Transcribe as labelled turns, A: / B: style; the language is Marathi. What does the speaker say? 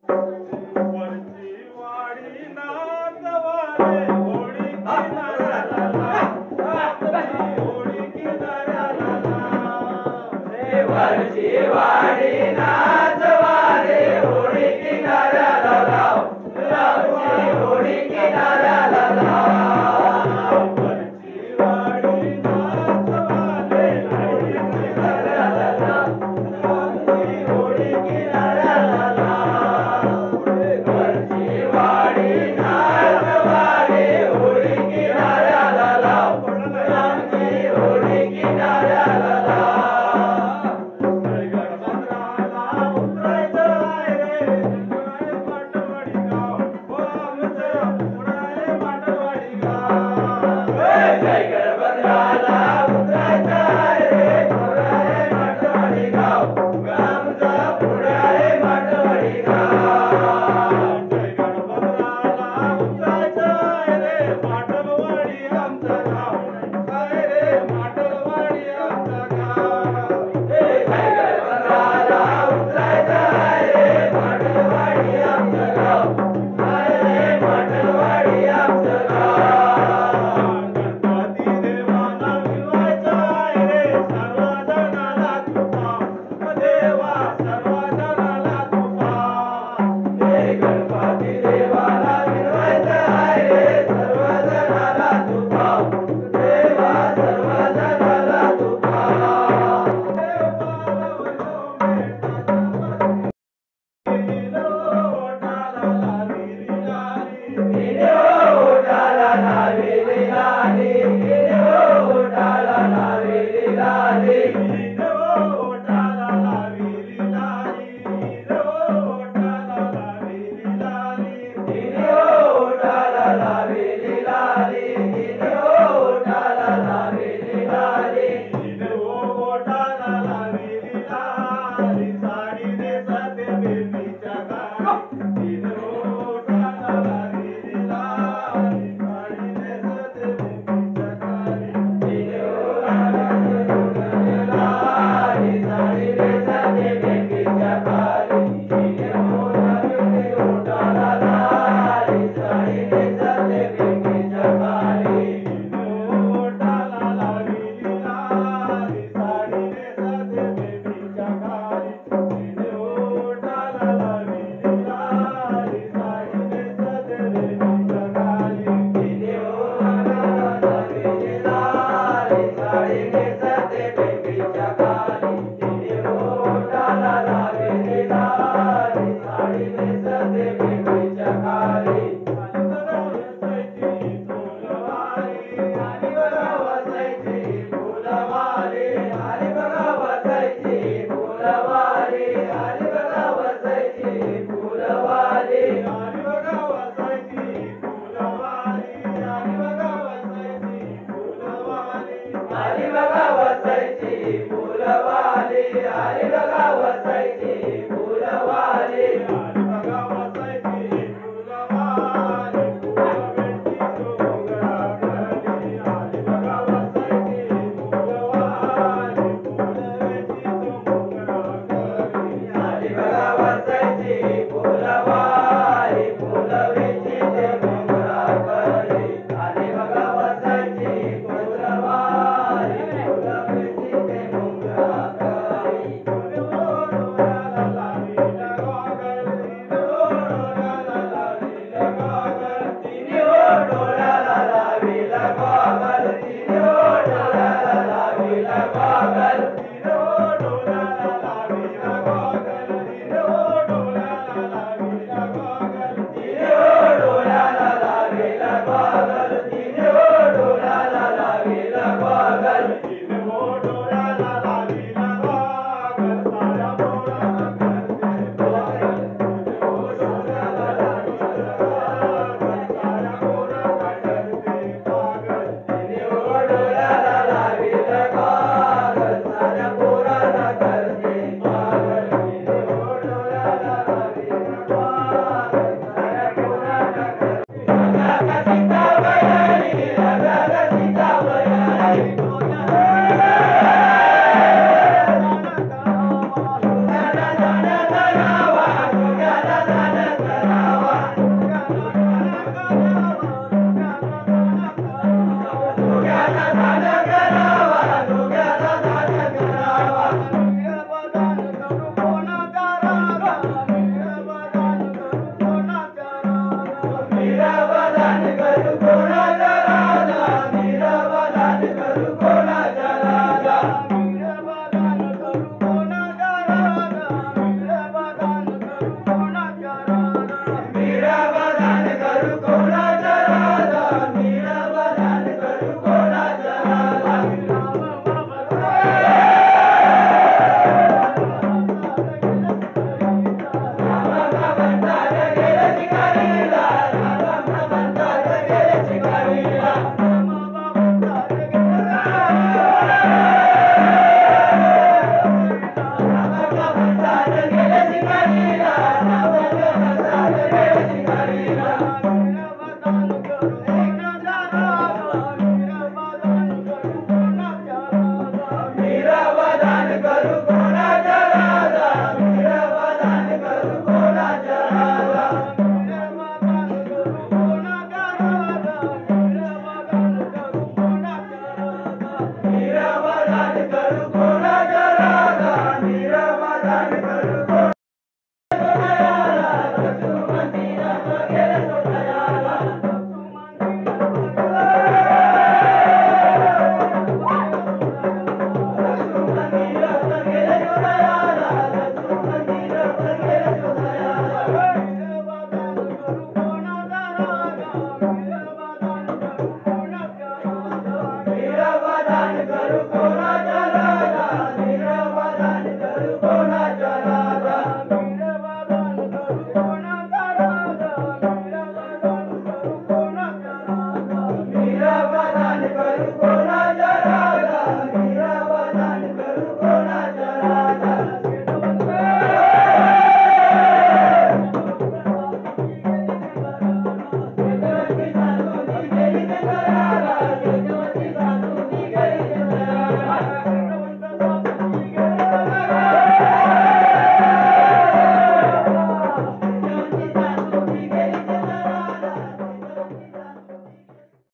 A: वरची वाडी नाचवाले होळी किनाऱ्याला आमची होळी किनाऱ्याला
B: वरची वाडी नाचवाले होळी किनाऱ्याला लाव लावची होळी किनाऱ्याला लाव
A: वरची वाडी नाचवाले होळी किनाऱ्याला
B: आमची होळी किनाऱ्याला लाव वरची वाडी नाचवाले होळी किनाऱ्याला लाव आमची होळी किनाऱ्याला लाव
A: गडबंदराला उतरायचं आहे रे पुराळे पाटवाडी गाव हो आमचं पुराळे पाटवाडी गाव
B: जय गडबंदराला उतरायचं आहे रे पुराळे पाटवाडी गाव आमचं पुराळे पाटवाडी गाव
A: जय गडबंदराला उतरायचं आहे रे पाटलवाडी आमचं गाव आहे रे पाटलवाडी आमचं गाव
B: जय गडबंदराला उतरायचं आहे रे पाटलवाडी आमचं गाव आहे रे पाटलवाडी आमचं गाव
A: गणपती देवाला मिळवायचं आहे रे सर्वजणाला तुपा देवा सर्वजणाला तुपा
B: जय गणपती देवाला मिळवायचं आहे रे सर्वजणाला तू पाव देवा सर्वजणाला तू पाव ओठाला लावेली लाली ओठाला लावेली लाली
A: ओठाला लावेली लाली ओठाला लावेली लाली
B: ओठाला लावेली लाली ओठाला लावेली लाली
A: ओठाला लावेली लाली साडी नेसते बेबीच्या गाली ओठाला लावेली लाली साडी नेसते बेबीच्या गाली
B: लाली साडी नेसते बेबीच्या गाली ओठाला लाली साडी नेसते बेबीच्या गाली
A: ओठाला लावेली लाली साडी नेसते बेबीच्या गाली ओठाला लावेली लाली साडी नेसते बेबीच्या गाली
B: लाली साडी नेसते बेबीच्या गाली ओठाला लावेली लाली साडी नेसते बेबीच्या गाली आणि बघा वसायची फुलवाली आणि बघा वसायची फुलवाली आणि बघा वसायची फुलवाली
A: आणि बघा वसायची फुलवाली आणि बघा वसायची फुलवाली
B: आणि बघा वसायची फुलवाली आणि बघा वसायची फुलवाली
A: आणि बघा वसायची फुलवाली फुलवेंटी डोंगराखाली आणि बघा वसायची फुलवाली फुलवेंटी डोंगराखाली
B: आणि बघा वसायची फुलवाली